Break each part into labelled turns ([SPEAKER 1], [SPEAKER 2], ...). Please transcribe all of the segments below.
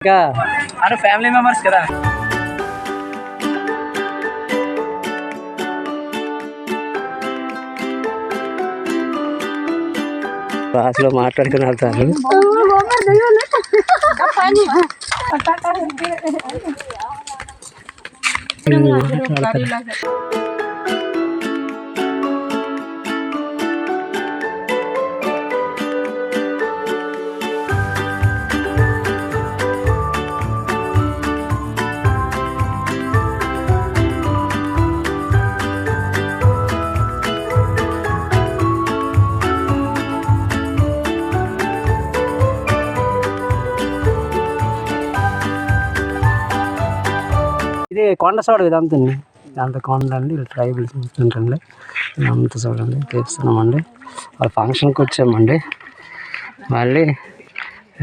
[SPEAKER 1] ఇంకా అంటే family members కదా. క్లాస్లో మాట్లాడుకుని వెళ్తారు. ఇది కొండ సోడ ఇదంతా ఇదంత కొండ అండి. ట్రైబల్స్ చూస్తుంటండి ఇదంతా చూడండి తీస్తున్నామండి. వాళ్ళ ఫంక్షన్కి వచ్చామండి. మళ్ళీ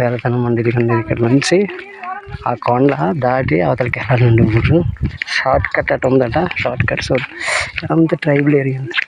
[SPEAKER 1] వెళ్తామండి. ఇదిగండి ఇక్కడ నుంచి ఆ కొండ దాటి అవతలకి వెళ్ళాలండి. ఊరు షార్ట్ కట్ అటు ఉందట. షార్ట్ కట్ సో అంత ట్రైబల్ ఏరియా ఉంది.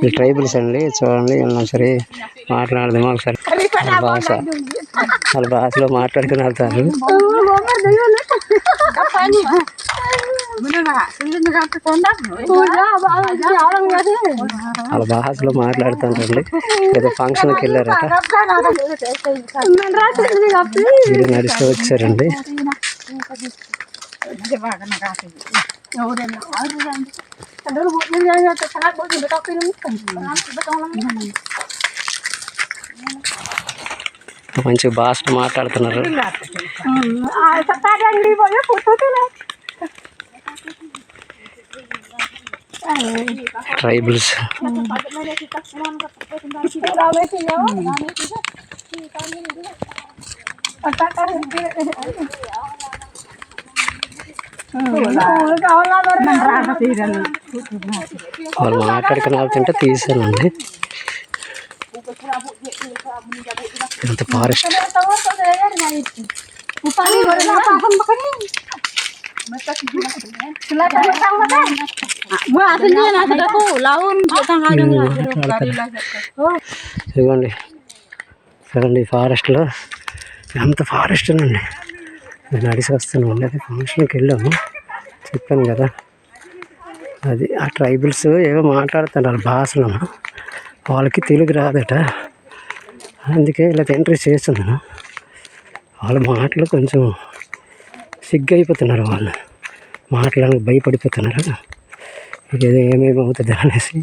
[SPEAKER 1] ఈ ట్రైబల్స్ అండి చూడండి. సరే మాట్లాడదాము ఒకసారి. వాళ్ళ భాషలో మాట్లాడుకుని వెళ్తారు. వాళ్ళ భాషలో మాట్లాడుతుంటండి. ఏదో ఫంక్షన్కి వెళ్ళారట. మీరు నడుస్తూ వచ్చారండి. మంచి భాష మాట్లాడుతున్నారు. ట్రైబల్స్ వాళ్ళు మాట్లాడుకుని వెళ్తుంటే తీసానండి. ఇంత ఫారెస్ట్ ఇదిగోండి చూడండి. ఫారెస్ట్లో ఎంత ఫారెస్ట్ అండి. నేను నడిచి వస్తున్నామండి. అదే ఫంక్షన్కి వెళ్ళాము చెప్పాను కదా. అది ఆ ట్రైబల్స్ ఏవో మాట్లాడుతున్నారు భాషలో. వాళ్ళకి తెలుగు రాదట. అందుకే ఇలా ఎంట్రీ చేస్తున్నాను. వాళ్ళ మాటలు కొంచెం సిగ్గు అయిపోతున్నారు. వాళ్ళు మాట్లాడడానికి భయపడిపోతున్నారు. ఇదేదో ఏమేమి అవుతుంది అనేసి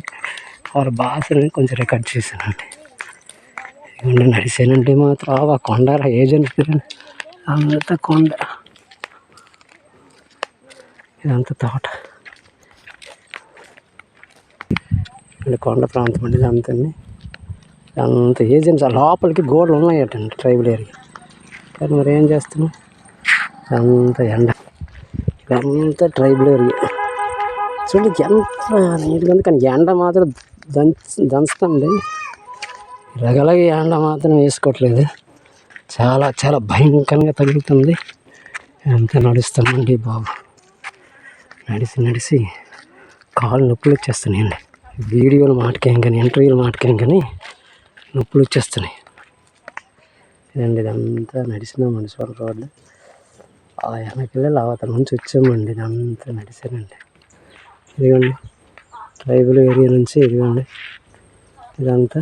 [SPEAKER 1] వాళ్ళ భాషని కొంచెం రికార్డ్ చేశానండి. ఇవన్నీ నడిచానంటే మాత్రం ఆ కొండ ఏజెంట్ అంత కొండ ఇదంతా తోట కొండ ప్రాంతం అండి. ఇదంతా అంత ఏజెంట్స్ లోపలికి గోడలు ఉన్నాయటండి ట్రైబల్ ఏరియా. కానీ మరి ఏం చేస్తున్నాం. అంత ఎండ ఇదంతా ట్రైబల్ ఏరియా చూడండి. ఎంత నీట్గా ఉంది. కానీ ఎండ మాత్రం దంచుతుంది. రగలగా ఎండ మాత్రం వేసుకోవట్లేదు. చాలా చాలా భయంకరంగా తగులుతుంది. ఎంత నడుస్తామండి బాబు. నడిచి కాళ్ళు నొప్పులు వచ్చేస్తున్నాయండి. వీడియోలు మాటకేం కానీ ఇంటర్వ్యూలు మాటకేం కానీ నొప్పులు వచ్చేస్తున్నాయి. ఇదండి ఇదంతా నడిచినామండి. సోల రోడ్డు ఆ వెనకెళ్ళి అవతల నుంచి వచ్చామండి. ఇదంతా నడిచానండి. ఇదిగోండి ట్రైబల్ ఏరియా నుంచి ఇదిగోండి ఇదంతా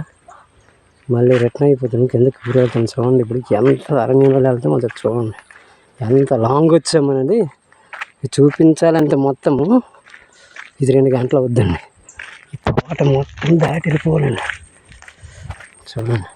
[SPEAKER 1] మళ్ళీ రిటర్న్ అయిపోతుంది. కిందకి గురవుతుంది. చూడండి ఇప్పుడు ఎంత అరణ్యంలో వెళ్తాం అది చూడండి. ఎంత లాంగ్ వచ్చామనేది చూపించాలంటే మొత్తము ఇది 2 గంటలు అవుద్దండి. ఈ తోట మొత్తం దాటి వెళ్ళిపోవాలండి. చూడండి.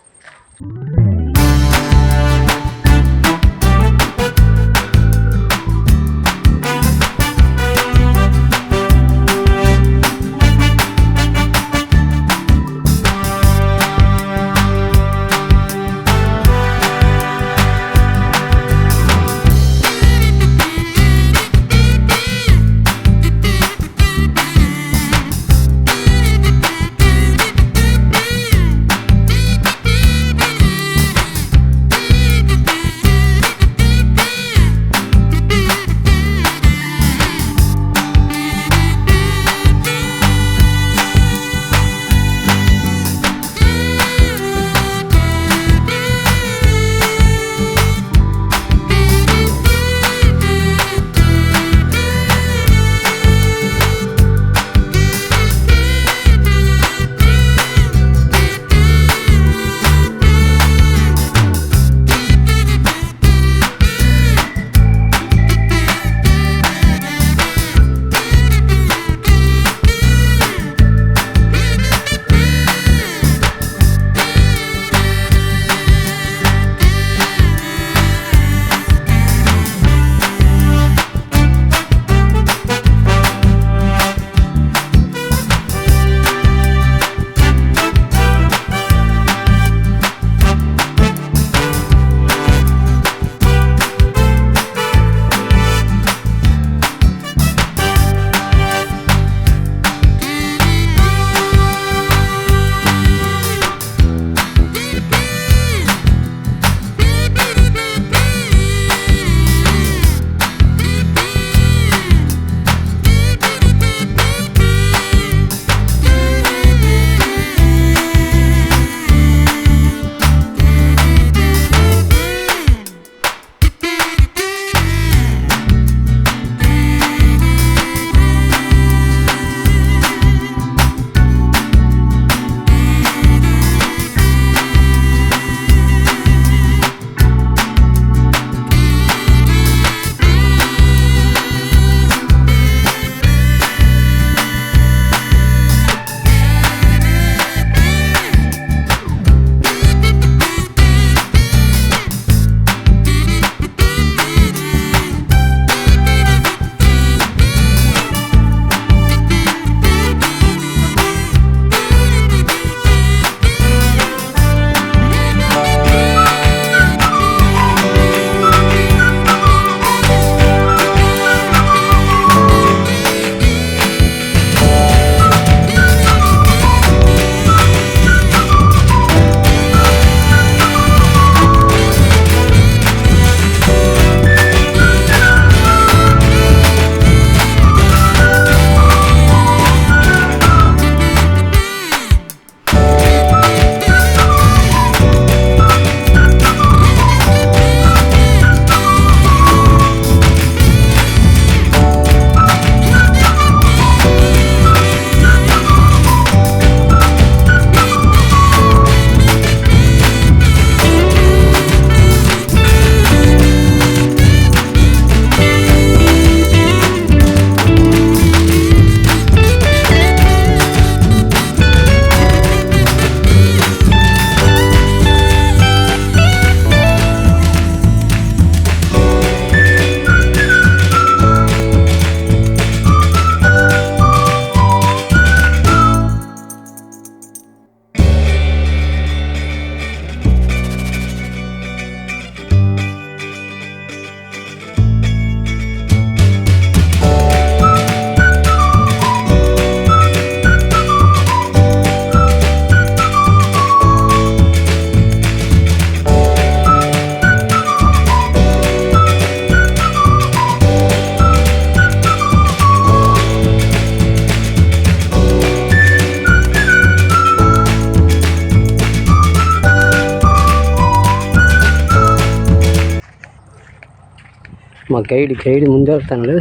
[SPEAKER 1] మా గైడ్ ముందే వెళ్తాను.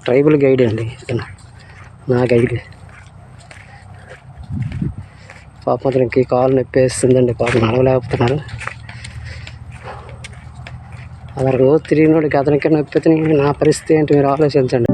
[SPEAKER 1] ట్రైబల్ గైడ్ అండి ఇతను, నా గైడ్. పాపం అతనికి కాలు నొప్పి వేస్తుందండి, పాపం నడవలేకపోతున్నారు. అలా రోజు తిరిగినోడికి అతనికి నొప్పి, నా పరిస్థితి ఏంటి మీరు ఆలోచించండి.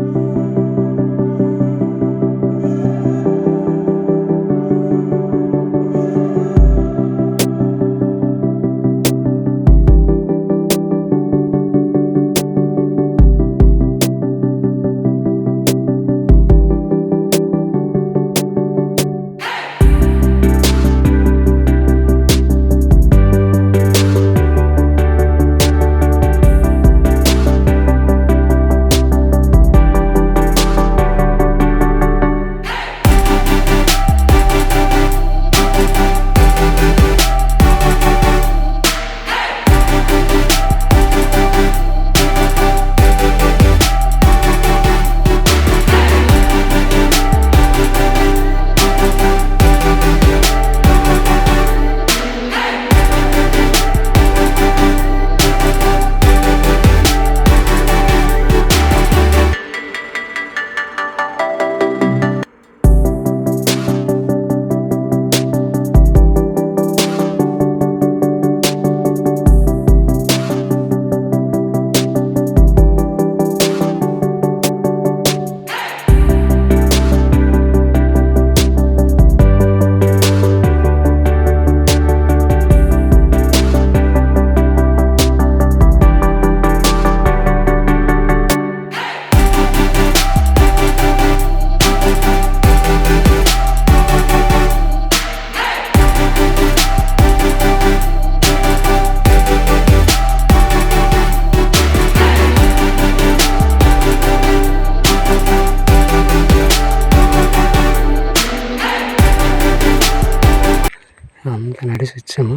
[SPEAKER 1] అంత నడిచి వచ్చాము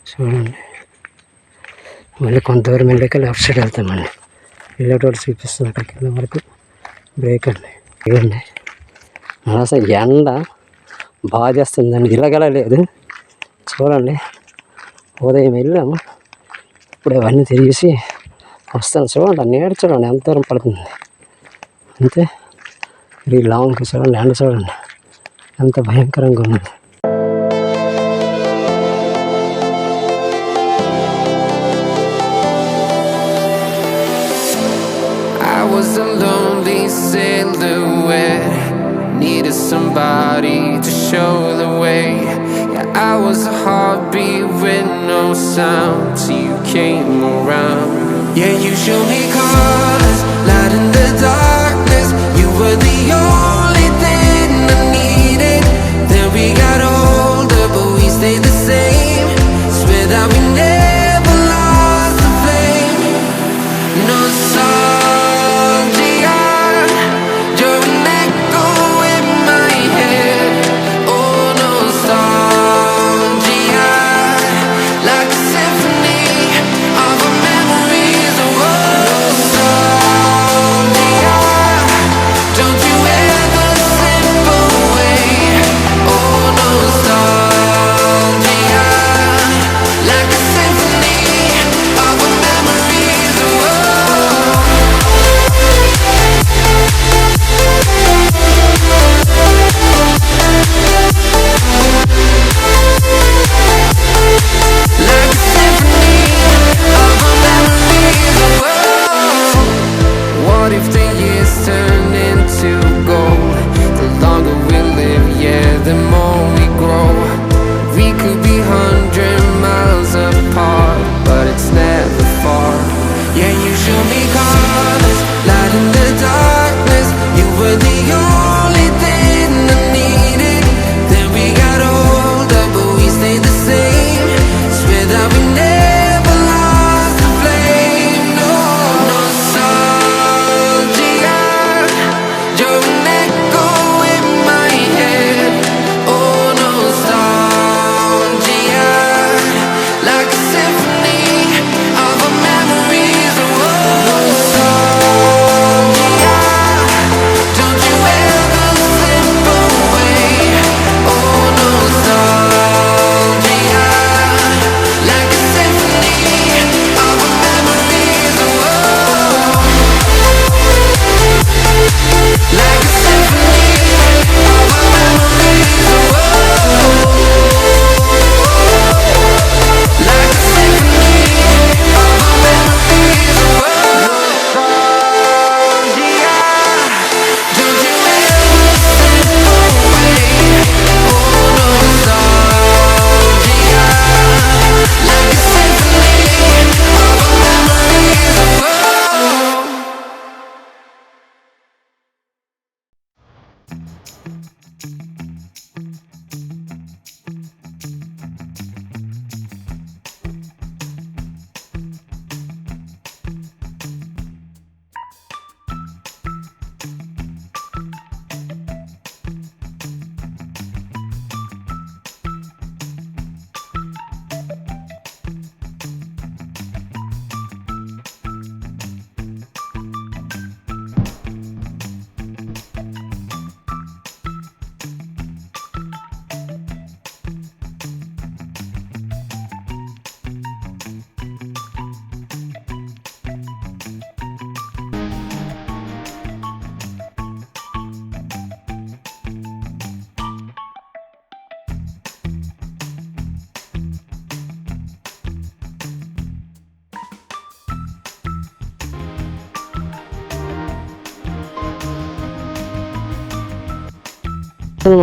[SPEAKER 1] చూడండి. మళ్ళీ కొంత దూరం వెళ్ళాక లెఫ్ట్ సైడ్ వెళ్తామండి. వెళ్ళేటోళ్ళు చూపిస్తుంది అక్కడికి వెళ్ళే వరకు. బ్రేక్ అండి ఇవ్వండి. అసలు ఎండ బాగా చేస్తుందండి, ఇలాగలా లేదు చూడండి. ఉదయం వెళ్ళాము, ఇప్పుడు అవన్నీ తిరిగేసి వస్తాను. చూడండి నీడ చూడండి ఎంత దూరం పడుతుంది అంతే. ఈ లాంగ్ చూడండి, ఎండ చూడండి ఎంత భయంకరంగా ఉంది.
[SPEAKER 2] I was a lonely silhouette, needed somebody to show the way. Yeah, I was a heartbeat with no sound till you came around. Yeah, you showed me colors, light in the darkness. You were the only thing I needed. Then we got older, but we stayed the same. Swear that we never lost the flame. No song. Don't you ever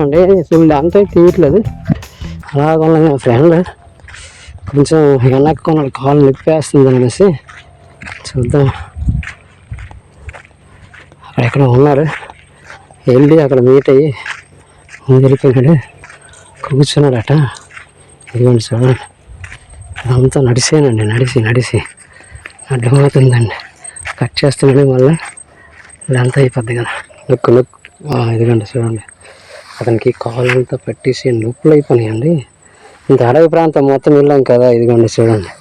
[SPEAKER 1] అండి అసలు అంతా తీయట్లేదు. అలాగ మా friend కొంచెం వెనక్కి కొన్నాడు, కాలు నొప్పేస్తుంది అనేసి చూద్దాం. అక్కడ ఎక్కడ ఉన్నారు, వెళ్ళి అక్కడ మీట్ అయ్యి వెళ్ళిపోయినాడు, కూర్చున్నాడట. ఇదిగోండి చూడండి, అంతా నడిచేనండి, నడిచి అడ్డమవుతుందండి. కట్ చేస్తున్నాడు మళ్ళీ ఇదంతా అయిపోద్ది కదా. నొక్కు ఇదిగోండి చూడండి, అతనికి కాలు అంతా పట్టేసి నొప్పులు అయిపోయినాయండి. ఇంత అడవి ప్రాంతం మొత్తం వెళ్ళాం కదా. ఇదిగోండి చూడండి,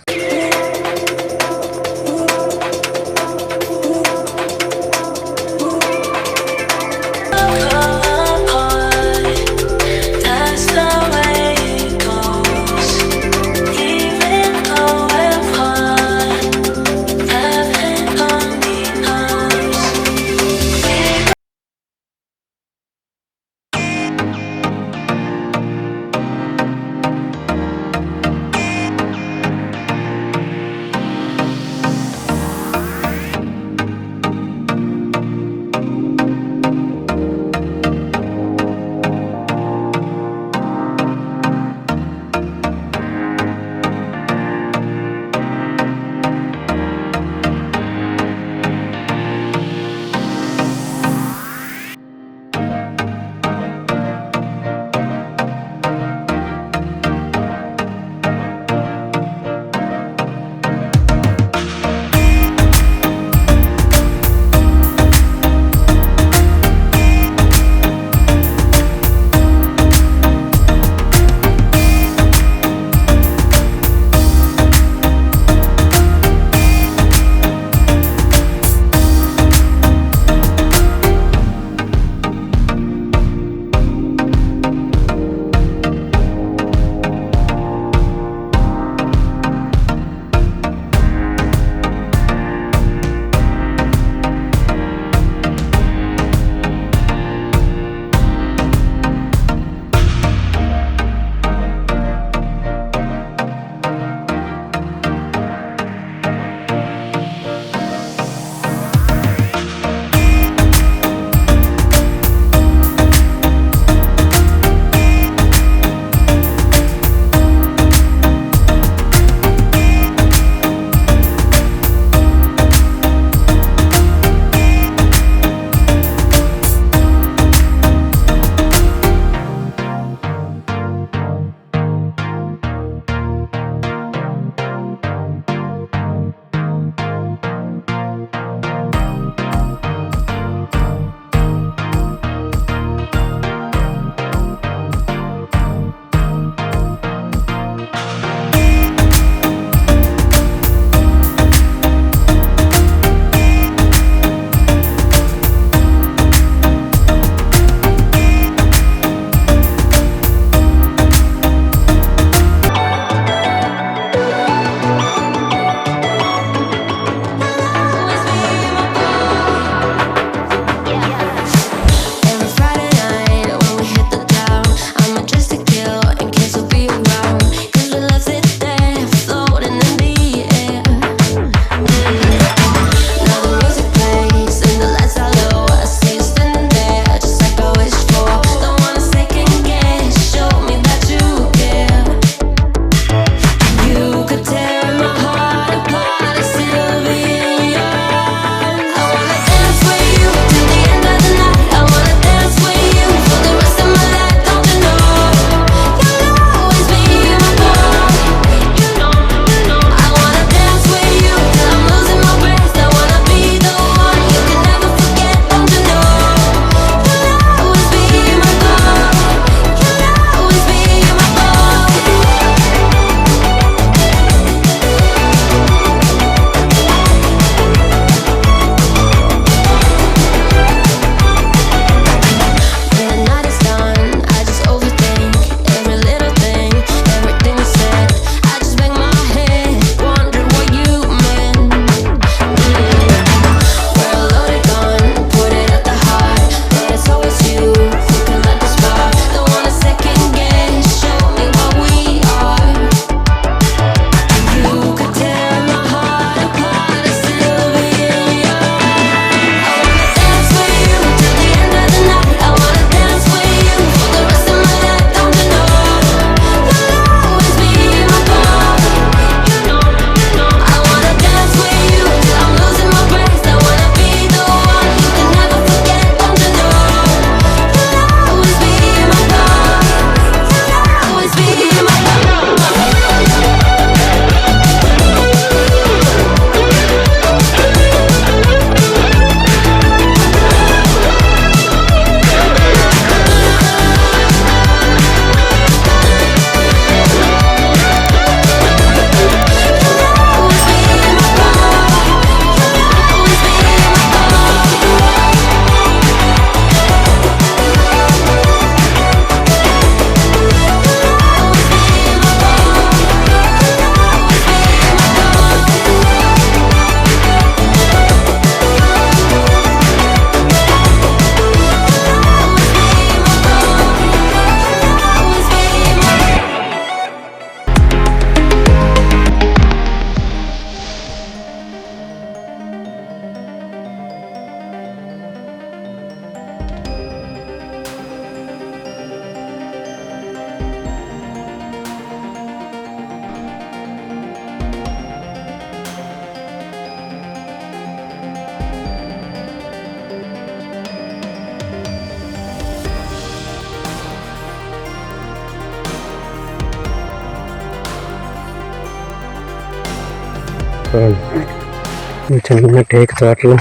[SPEAKER 1] చిన్న టేక్ తోటలు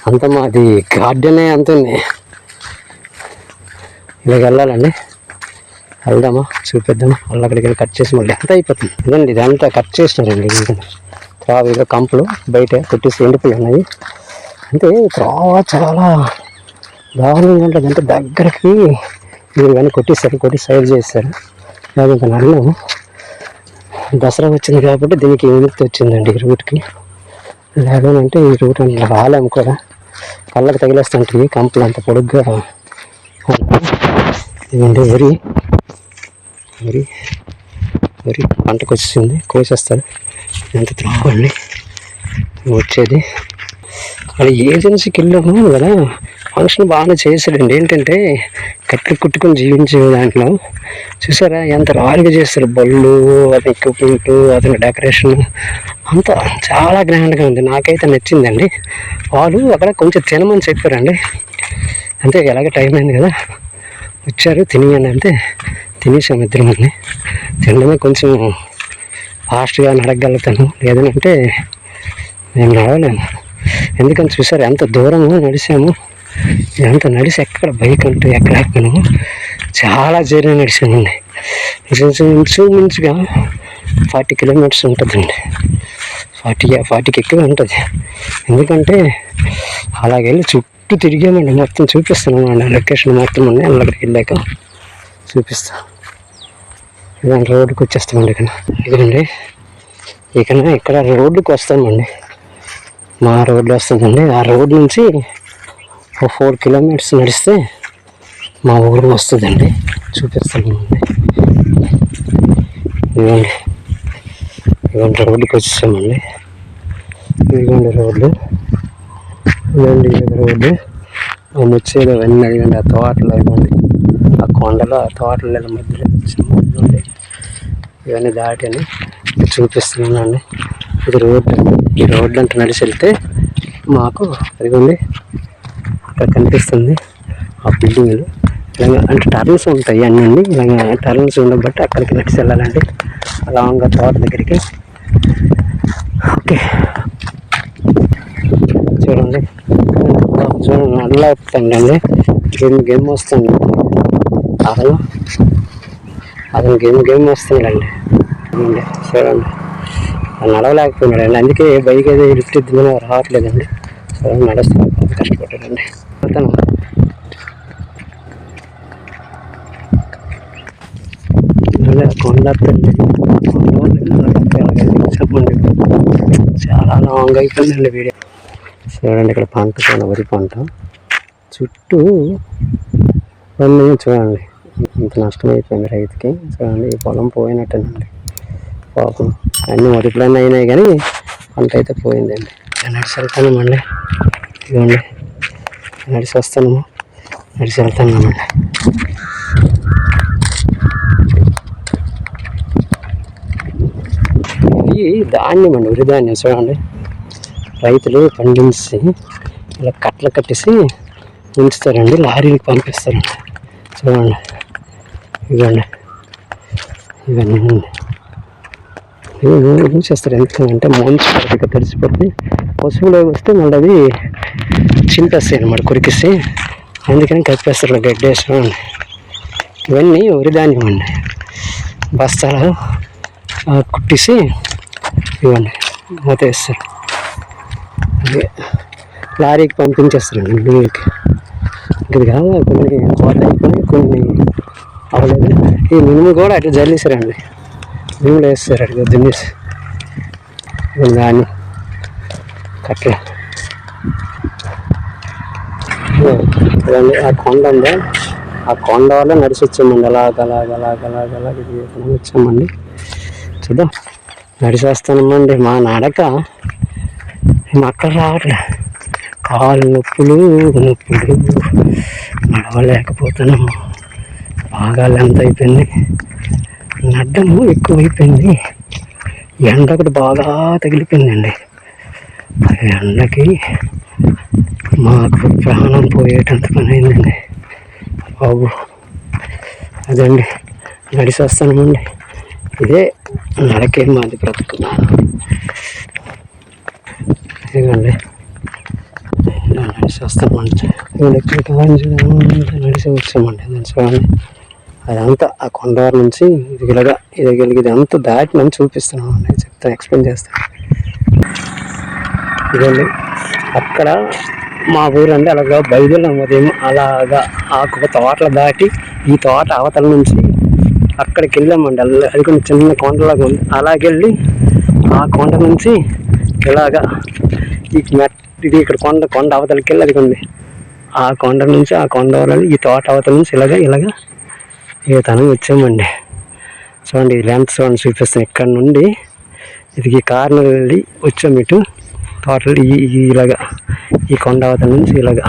[SPEAKER 1] అంతా మాది గార్డెనే అంతుంది. ఇలాగ వెళ్ళాలండి, వెళ్దామా చూపిద్దామా. వాళ్ళు అక్కడికి వెళ్ళి కట్ చేసి మళ్ళీ ఎంత అయిపోతుంది. ఇదండి ఇదంతా కట్ చేసినారండి. త్రావిలో కంపులు బయట కొట్టేసి ఎండిపోయి ఉన్నాయి. అంటే త్రావ చాలా దారుణంగా ఉంటుంది. అంటే దగ్గరికి మీరు కానీ కొట్టి సైడ్ చేస్తారు. ఇంకా నడలేము. దసరా వచ్చింది కాబట్టి దీనికి విముక్తి వచ్చిందండి ఈ రూట్కి. లేదంటే ఈ రూట్ అంటే రాలేము కూడా. కళ్ళకి తగిలేస్తుంటాయి కంపులు అంత పొడుగ్గా. ఇదండి వరి పంటకు వచ్చింది, కోసేస్తారు. ఎంత త్రావండి వచ్చేది. అది ఏజెన్సీకి వెళ్ళాము కదా, ఫంక్షన్ బాగానే చేశాడండి. ఏంటంటే కట్లు కుట్టుకొని జీవించే దాంట్లో చూసారా ఎంత రాలుగా చేస్తారు. బళ్ళు, అది ఎక్విప్మెంట్, అతని డెకరేషన్ అంతా చాలా గ్రాండ్గా ఉంది. నాకైతే నచ్చిందండి. వాళ్ళు అక్కడ కొంచెం తినమని చెప్పారండి. అంతే, ఎలాగ టైం అయింది కదా వచ్చారు తినేయండి అంటే తినేసాము ఇద్దరు మంది. తినడమే కొంచెం ఫాస్ట్గా నడగలుగుతాను, లేదంటే మేము నడవలేము. ఎందుకని చూసారు ఎంత దూరంగా నడిచాము. ఎంత నడిచి ఎక్కడ బైక్ అంటూ ఎక్కడ ఎక్కినాము. చాలా జర్నీ నడిచామండి. ఇంచుమించుగా 40 కిలోమీటర్స్ ఉంటుందండి. 40కి ఎక్కువ ఉంటుంది. ఎందుకంటే అలాగెళ్ళి చుట్టూ తిరిగామండి. మొత్తం చూపిస్తాను అండి లొకేషన్ మొత్తం అండి. అక్కడికి వెళ్ళాక చూపిస్తాను. ఇలాంటి రోడ్డుకి వచ్చేస్తామండి. ఇదండి ఇక్కడ రోడ్డుకి వస్తామండి. మా రోడ్డు వస్తుందండి. ఆ రోడ్డు నుంచి 4 కిలోమీటర్స్ నడిస్తే మా ఊరు వస్తుందండి. చూపిస్తామండి. ఇదిగోండి రోడ్డుకి వచ్చేసామండి. ఇదిగోండి రోడ్డు. ఇదండి రోడ్డు. వచ్చేది అవన్నీ అదిగండి ఆ తోటలు, ఇవ్వండి ఆ కొండలు, ఆ తోటల మధ్యలో వచ్చాము. ఇవ్వండి ఇవన్నీ దాటని చూపిస్తున్నానండి. ఇది రోడ్డు. ఈ రోడ్డు అంటే నడిచి వెళ్తే మాకు అదిగోండి అక్కడ కనిపిస్తుంది ఆ బిల్డింగ్లు. ఇలాగ అంటే టర్న్స్ ఉంటాయి అన్నీ. ఇలాగ టర్న్స్ ఉండబట్టి అక్కడికి నడిచి వెళ్ళాలండి. లాంగ్గా తోట దగ్గరికి. ఓకే చూడండి నల్ల వస్తుందండి. గేమ్ వస్తుంది. అతను గేమ్ వస్తున్నాడండి. చూడండి నడవలేకపోయినాడండి. అందుకే బైక్ అయితే లిఫ్ట్ ఇద్దామని రావట్లేదండి. చూడండి నడుస్తున్నాడు, కష్టపడ్డాడండి. అతను కొండ చెప్పండి చాలా లాంగ్ అయిపోయిందండి వీడియో. చూడండి ఇక్కడ పంట, వరి పంట చుట్టూ అన్నీ చూడండి. ఇంత నష్టం అయిపోయింది రైతుకి. చూడండి ఈ పొలం పోయినట్టేనండి పాపం. అన్నీ మొదట్లోనే అయినాయి కానీ పంట అయితే పోయిందండి. నడిచి వెళ్తానమండి. ఇదిగోండి నడిచి వస్తాము, నడిచి వెళ్తానమండి. ఇది ధాన్యం అండి, వరి ధాన్యం. చూడండి రైతులు పండించి ఇలా కట్టలు కట్టేసి ఉంచుతారండి, లారీలకు పంపిస్తారండి. చూడండి ఇవ్వండి ఇవన్నీ ఉంచేస్తారు. ఎందుకంటే మంచు పడితే తడిసిపోతుంది. పశువులు వస్తే మళ్ళీ అది చింపేస్తాయి అన్నమాట, కొరికిస్తే. అందుకని కప్పేస్తారు గడ్డేసి. ఇవన్నీ వరి ధాన్యం అండి. బస్తాలు కుట్టేసి ఇవ్వండి మూత వేస్తారు. లారీకి పంపించేస్తారండి నీళ్ళకి. ఇది కాదు కొన్ని కోత అయిపోయి కొన్ని అవ్వలేదు. ఈ మినుము కూడా అట్లా జల్లేసారండి. మినుములు వేస్తారు అట్లా దున్నేసి దాన్ని కట్ల. ఆ కొండ ఉందా, ఆ కొండ వల్ల నడిచి వచ్చామండి. అలాగ వచ్చామండి. చూద్దాం నడిచి వస్తానమండి. మా నడక అక్కడ రావట్లే, కాళ్ళు నొప్పులు నడవలేకపోతున్నాము. బాగా లెంత్ అయిపోయింది, నడ్డము ఎక్కువైపోయింది. ఎండ ఒకటి బాగా తగిలిపోయిందండి. ఎండకి మాకు ప్రాణం పోయేటంత పని అయిందండి బాబు. అదండి నడిచి వస్తానమండి. ఇదే నడకే మాది బ్రతుకు. ఇదిగోండి నడిచి వస్తామండి. ఎక్కడికి నడిచి వచ్చామండి. చూడండి అదంతా ఆ కొండవారి నుంచి ఇది అంతా దాటి నన్ను చూపిస్తున్నాం అండి. చెప్తాను, ఎక్స్ప్లెయిన్ చేస్తాను. ఇదండి అక్కడ మా ఊరండి. అలాగా బయలుదేరాం ఉదయం. అలాగా ఆ తోటలు దాటి ఈ తోట అవతల నుంచి అక్కడికి వెళ్ళామండి. అది కొంచెం చిన్న కొండలాగా ఉంది. అలాగెళ్ళి ఆ కొండ నుంచి ఇలాగా ఇది ఇక్కడ కొండ అవతలకి వెళ్ళి అది ఉంది. ఆ కొండ నుంచి ఆ కొండ వాళ్ళని ఈ తోట అవతల నుంచి ఇలాగా ఈ తనం వచ్చామండి. చూడండి ఈ లెంత్ చూడండి చూపిస్తాను. ఇక్కడ నుండి ఇది కార్నర్ వెళ్ళి వచ్చాము ఇటు తోటలు ఇలాగా ఈ కొండ అవతల నుంచి ఇలాగా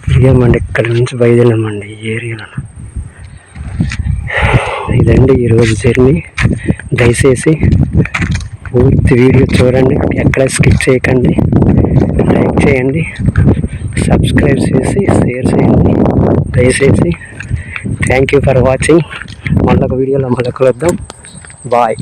[SPEAKER 1] తిరిగామండి. ఇక్కడ నుంచి బయలుదేరామండి ఈ ఏరియాలో. ఇదండి ఈరోజు జర్నీ. దయచేసి పూర్తి వీడియో చూడండి, ఎక్కడ స్కిప్ చేయకండి, లైక్ చేయండి, సబ్స్క్రైబ్ చేసి షేర్ చేయండి దయచేసి. Thank you for watching. మళ్ళొక వీడియోలో మళ్ళీ కలుద్దాం. బాయ్.